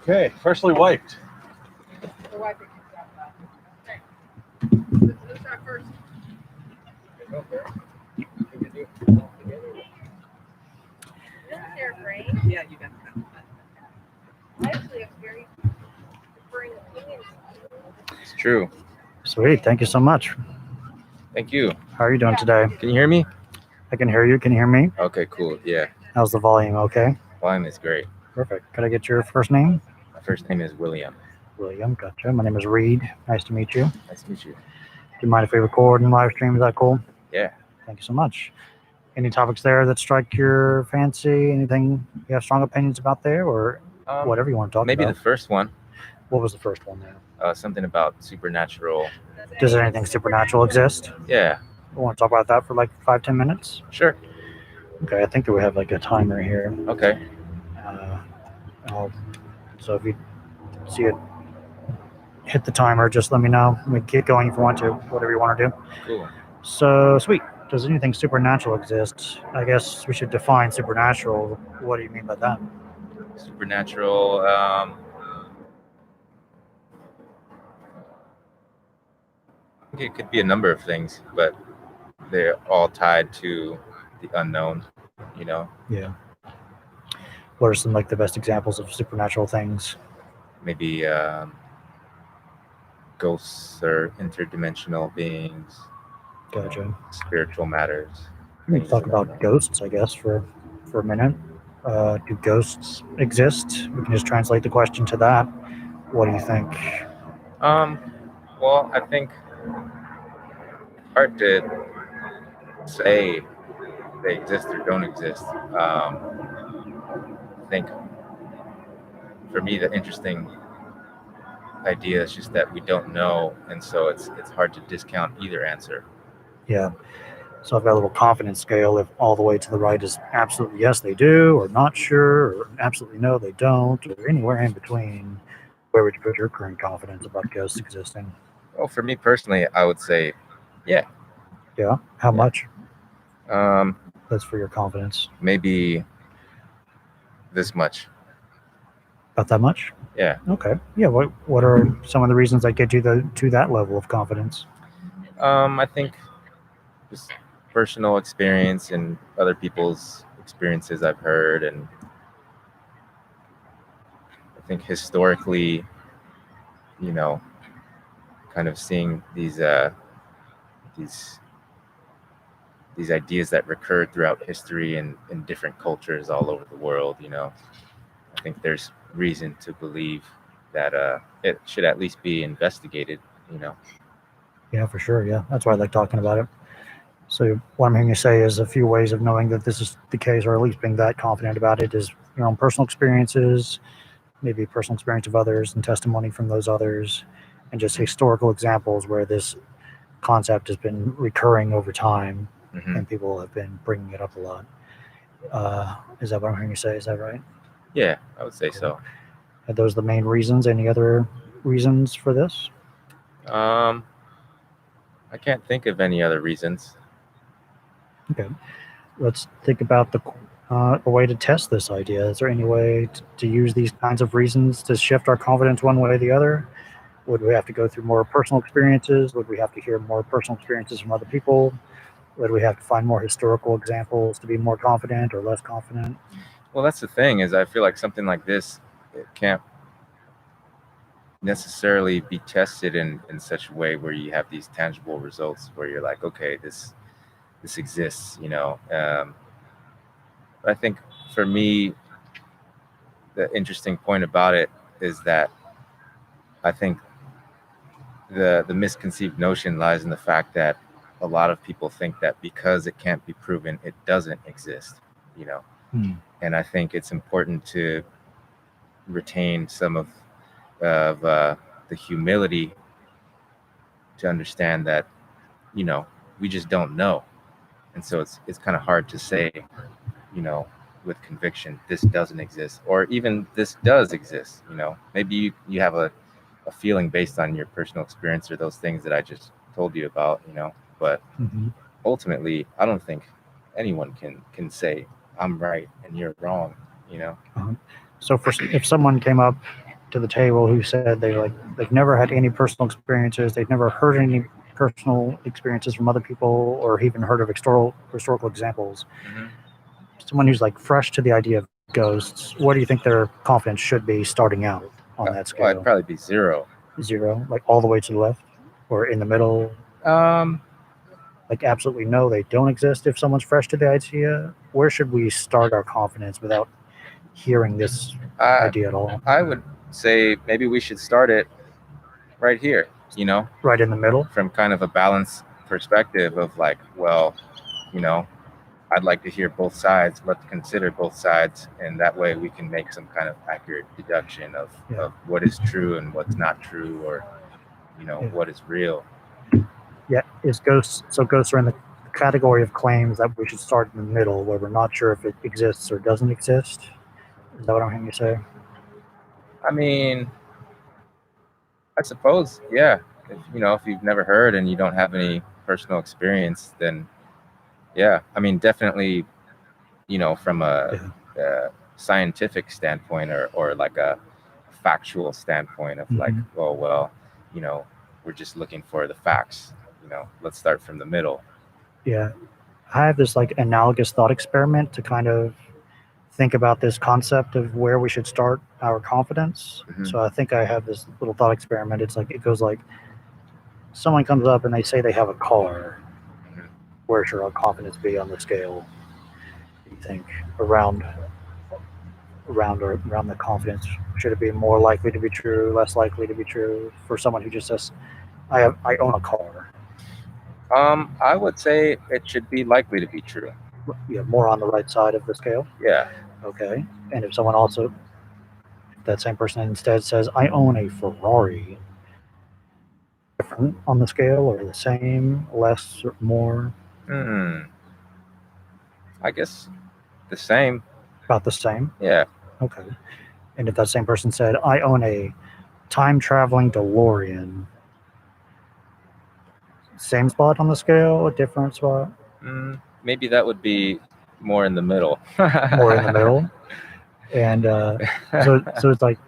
Okay, freshly wiped. Yeah, you got that. I actually have very differing opinions. It's true. Sweet. Thank you so much. Thank you. How are you doing today? Can you hear me? I can hear you. Can you hear me? Okay, cool. Yeah. How's the volume? Okay. Volume is great. Perfect. Could I get your first name? My first name is William. William. Gotcha. My name is Reid. Nice to meet you. Nice to meet you. Do you mind if we record and live stream? Is that cool? Yeah. Thank you so much. Any topics there that strike your fancy? Anything you have strong opinions about there, or whatever you want to talk Maybe about? the first one. What was the first one there? Something about supernatural. Does anything supernatural exist? Yeah. We want to talk about that for like 5-10 minutes? Sure. Okay, I think that we have like a timer here. Okay. So if you see it hit the timer, just let me know. We keep going if you want to, whatever you want to do. Cool. So, sweet. Does anything supernatural exist? I guess we should define supernatural. What do you mean by that? Supernatural. I think it could be a number of things, but they're all tied to the unknown, you know? Yeah. What are some like the best examples of supernatural things? Maybe ghosts or interdimensional beings, Gotcha. spiritual matters. We can talk about ghosts, I guess, for a minute. Do ghosts exist? We can just translate the question to that. What do you think? Well, I think hard to say they exist or don't exist. I think for me the interesting idea is just that we don't know, and so it's hard to discount either answer. Yeah. So I've got a little confidence scale. If all the way to the right is absolutely yes, they do, or not sure, or absolutely no, they don't, or anywhere in between, where would you put your current confidence about ghosts existing? Well, for me personally, I would say, yeah. Yeah. How much? Um, That's for your confidence. maybe this much. About that much? Yeah. Okay. Yeah. What are some of the reasons that get you to that level of confidence? I think just personal experience and other people's experiences I've heard, and I think historically, you know, kind of seeing these ideas that recurred throughout history and in different cultures all over the world, you know. I think there's reason to believe that it should at least be investigated, you know. Yeah, for sure. Yeah, that's why I like talking about it. So what I'm hearing you say is a few ways of knowing that this is the case, or at least being that confident about it, is your own personal experiences, maybe personal experience of others and testimony from those others, and just historical examples where this concept has been recurring over time, and people have been bringing it up a lot. Is that what I'm hearing you say? Is that right? Yeah, I would say so. Are those the main reasons? Any other reasons for this? I can't think of any other reasons. Okay. Let's think about a way to test this idea. Is there any way to use these kinds of reasons to shift our confidence one way or the other? Would we have to go through more personal experiences? Would we have to hear more personal experiences from other people? Would we have to find more historical examples to be more confident or less confident? Well, that's the thing, is I feel like something like this, it can't necessarily be tested in such a way where you have these tangible results where you're like, okay, this exists, you know. But I think for me, the interesting point about it is that I think the misconceived notion lies in the fact that a lot of people think that because it can't be proven, it doesn't exist, you know. And I think it's important to retain some of the humility to understand that, you know, we just don't know. And so it's kind of hard to say, you know, with conviction, this doesn't exist, or even this does exist, you know. Maybe you have a feeling based on your personal experience or those things that I just told you about, you know. But ultimately, I don't think anyone can say I'm right and you're wrong, you know? So if someone came up to the table who said they've never had any personal experiences, they've never heard any personal experiences from other people, or even heard of historical examples, someone who's like fresh to the idea of ghosts, what do you think their confidence should be starting out on that scale? Well, I'd probably be 0. 0, like all the way to the left, or in the middle? Like absolutely no, they don't exist if someone's fresh to the idea? Where should we start our confidence without hearing this idea at all? I would say maybe we should start it right here, you know, Right in the middle? from kind of a balanced perspective of like, well, you know, I'd like to hear both sides. Let's consider both sides, and that way we can make some kind of accurate deduction of what is true and what's not true, or, you know, what is real. Yeah, ghosts are in the category of claims that we should start in the middle, where we're not sure if it exists or doesn't exist. Is that what I'm hearing you say? I mean, I suppose, yeah. If you've never heard and you don't have any personal experience, then yeah. I mean, definitely, from a scientific standpoint or like a factual standpoint of like, well, we're just looking for the facts. Let's start from the middle. Yeah. I have this like analogous thought experiment to kind of think about this concept of where we should start our confidence. So I think I have this little thought experiment. It goes like, someone comes up and they say they have a car. Where should our confidence be on the scale? Do you think around the confidence? Should it be more likely to be true, less likely to be true? For someone who just says, I own a car. I would say it should be likely to be true. Yeah, more on the right side of the scale. Yeah. Okay. And if that same person instead says, I own a Ferrari, different on the scale, or the same, less, or more? I guess the same. About the same? Yeah. Okay. And if that same person said, I own a time-traveling DeLorean, same spot on the scale, a different spot? Maybe that would be more in the middle. More in the middle. And so it's like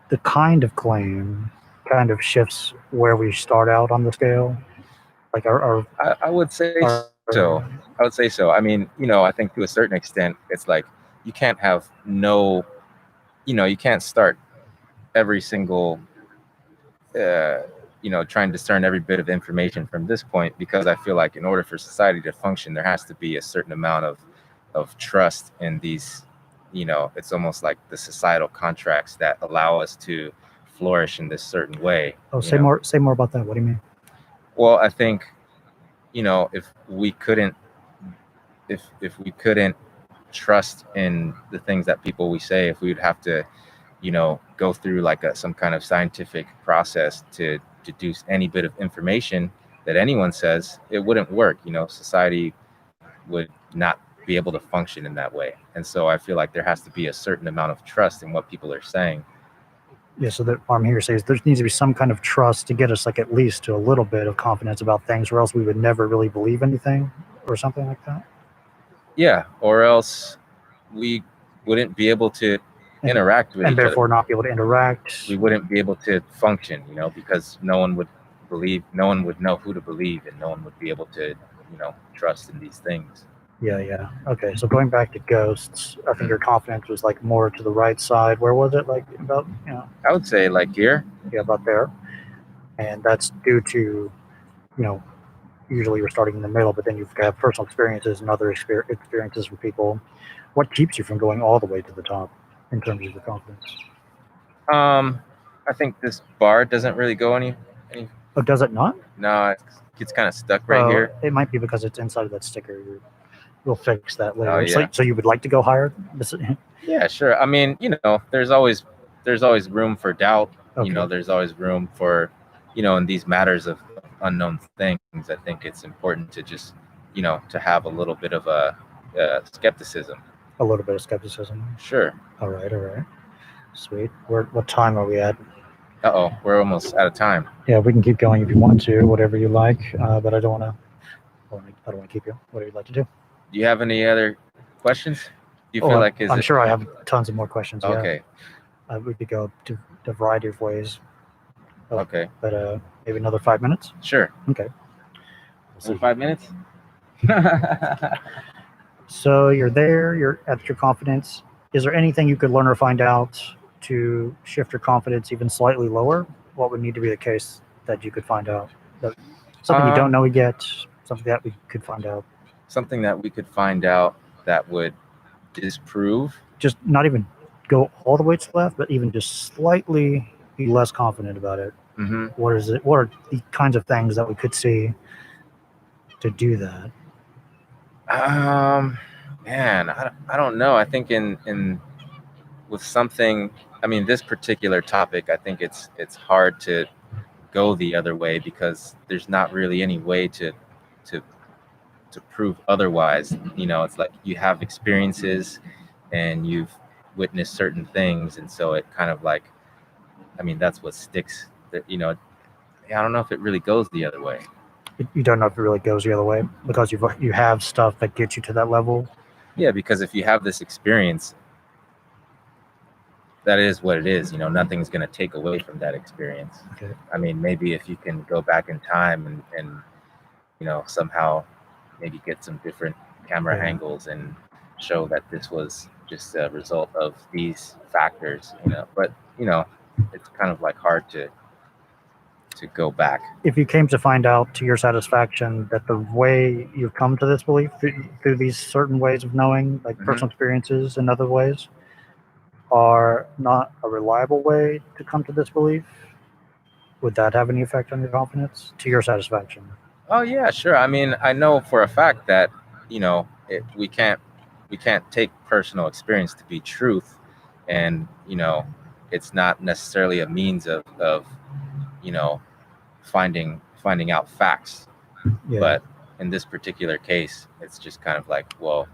the kind of claim kind of shifts where we start out on the scale. Like I would say so. I would say so. I mean, I think to a certain extent, it's like you can't have you can't start every single trying to discern every bit of information from this point, because I feel like in order for society to function, there has to be a certain amount of trust in these, it's almost like the societal contracts that allow us to flourish in this certain way. Say more about that. What do you mean? Well, I think, if we couldn't trust in the things that we say, if we would have to, go through like some kind of scientific process to deduce any bit of information that anyone says, it wouldn't work. Society would not be able to function in that way. And so I feel like there has to be a certain amount of trust in what people are saying. Yeah, so what I'm here to say is there needs to be some kind of trust to get us like at least to a little bit of confidence about things, or else we would never really believe anything or something like that. Yeah, or else we wouldn't be able to interact with each other. And therefore not be able to interact. We wouldn't be able to function, because no one would know who to believe, and no one would be able to, trust in these things. Yeah. Okay, so going back to ghosts, I think your confidence was like more to the right side. Where was it? Like about, I would say like here. Yeah, about there. And that's due to, usually you're starting in the middle, but then you've got personal experiences and other experiences from people. What keeps you from going all the way to the top in terms of your confidence? I think this bar doesn't really go any. Oh, does it not? No, it gets kind of stuck right here. It might be because it's inside of that sticker. We'll fix that later. Oh, yeah. So you would like to go higher? Yeah, sure. I mean, there's always room for doubt. Okay. There's always room for, in these matters of unknown things. I think it's important to just, to have a little bit of a skepticism. A little bit of skepticism. Sure. All right. Sweet. What time are we at? We're almost out of time. Yeah, we can keep going if you want to, whatever you like. But I don't want to keep you. What do you like to do? Do you have any other questions? Do you Oh, feel like is I'm it sure I have tons of more questions. okay? Yeah, we could go to a variety of ways. Oh, Okay, but maybe another 5 minutes. sure. Okay. So 5 minutes. So you're there. You're at your confidence. Is there anything you could learn or find out to shift your confidence even slightly lower? What would need to be the case that you could find out? Something you don't know yet. Something that we could find out. Something that we could find out that would disprove. Just not even go all the way to the left, but even just slightly be less confident about it. Mm-hmm. What is it? What are the kinds of things that we could see to do that? Man, I don't know. I think in with something, I mean, this particular topic, I think it's hard to go the other way because there's not really any way to prove otherwise. You know, it's like you have experiences and you've witnessed certain things, and so it kind of like, I mean, that's what sticks. That, you know, I don't know if it really goes the other way. You don't know if it really goes the other way because you have stuff that gets you to that level. Yeah, because if you have this experience, that is what it is. You know, nothing's going to take away from that experience. Okay. I mean, maybe if you can go back in time and you know, somehow maybe get some different camera angles and show that this was just a result of these factors, you know, but you know, it's kind of like hard to go back. If you came to find out to your satisfaction that the way you've come to this belief through these certain ways of knowing, like personal experiences and other ways, are not a reliable way to come to this belief, would that have any effect on your confidence to your satisfaction? Oh yeah, sure. I mean, I know for a fact that, you know, we can't take personal experience to be truth, and you know, it's not necessarily a means of you know, finding out facts. Yeah. But in this particular case, it's just kind of like, well,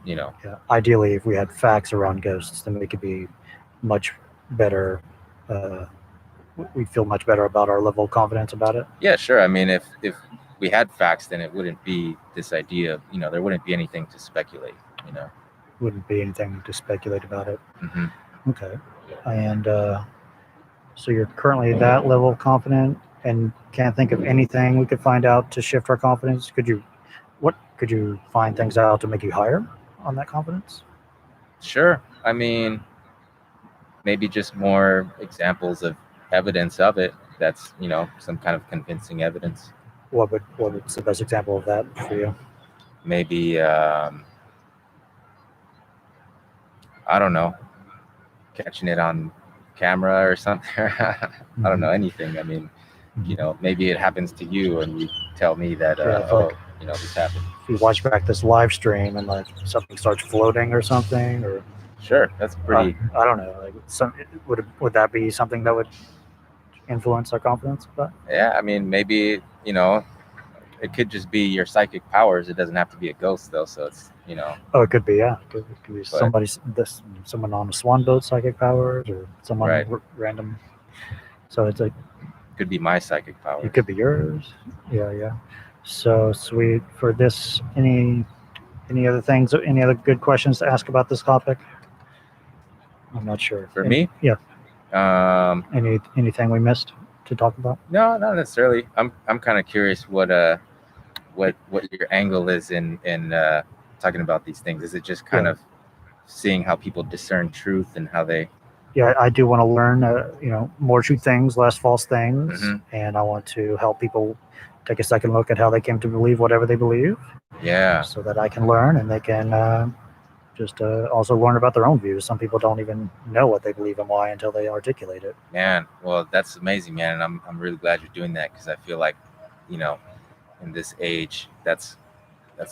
you know. Yeah. Ideally, if we had facts around ghosts, then we could be much better. We'd feel much better about our level of confidence about it. Yeah, sure. I mean, if we had facts, then it wouldn't be this idea of, you know, there wouldn't be anything to speculate, you know. Wouldn't be anything to speculate about it. Mm-hmm. Okay. And so you're currently at that level of confidence and can't think of anything we could find out to shift our confidence. Could you find things out to make you higher on that confidence? Sure. I mean, maybe just more examples of evidence of it. That's, you know, some kind of convincing evidence. What's the best example of that for you? Maybe I don't know, catching it on camera or something. I don't know, anything. I mean, you know, maybe it happens to you and you tell me that you know, this happened. If you watch back this live stream and like something starts floating or something, or sure, that's pretty. I don't know. Like would that be something that would influence our confidence? But yeah, I mean, maybe, you know, it could just be your psychic powers. It doesn't have to be a ghost though. So it's, you know. Oh, it could be, yeah. It could be someone on a swan boat, psychic powers, or someone random. So it's like could be my psychic powers. It could be yours. Yeah. So sweet. For this, any other things? Any other good questions to ask about this topic? I'm not sure. For me? Yeah. Anything we missed to talk about? No, not necessarily. I'm kind of curious what your angle is in talking about these things. Is it just kind of seeing how people discern truth and how they? Yeah, I do want to learn, you know, more true things, less false things, and I want to help people take a second look at how they came to believe whatever they believe. Yeah. So that I can learn and they can just also learn about their own views. Some people don't even know what they believe and why until they articulate it. Man, well, that's amazing, man, and I'm really glad you're doing that because I feel like, you know, in this age, that's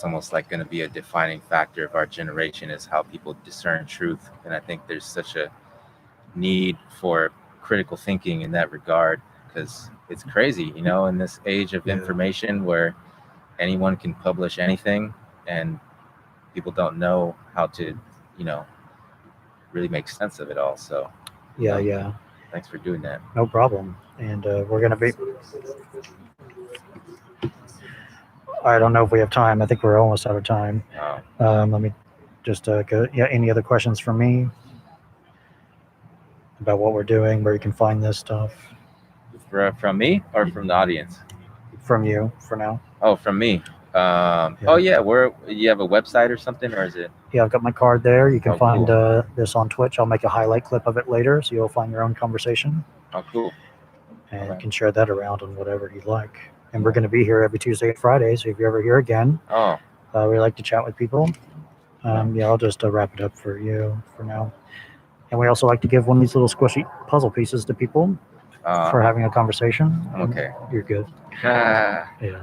almost like going to be a defining factor of our generation is how people discern truth, and I think there's such a need for critical thinking in that regard because it's crazy, you know, in this age of information where anyone can publish anything and people don't know how to, you know, really make sense of it all. So yeah. Thanks for doing that. No problem. And we're going to be I don't know if we have time. I think we're almost out of time. Oh, Let me just go. Yeah, any other questions from me about what we're doing, where you can find this stuff? from me or from the audience? From you for now. Oh, from me. Oh yeah, where you have a website or something, or is it? Yeah, I've got my card there. You can Oh, find cool. this on Twitch. I'll make a highlight clip of it later, so you'll find your own conversation, Oh, cool. and Okay. you can share that around on whatever you'd like. And we're going to be here every Tuesday and Friday, so if you're ever here again, Oh, we like to chat with people. Yeah, I'll just wrap it up for you for now. And we also like to give one of these little squishy puzzle pieces to people for having a conversation. okay. You're good. Ah. Yeah.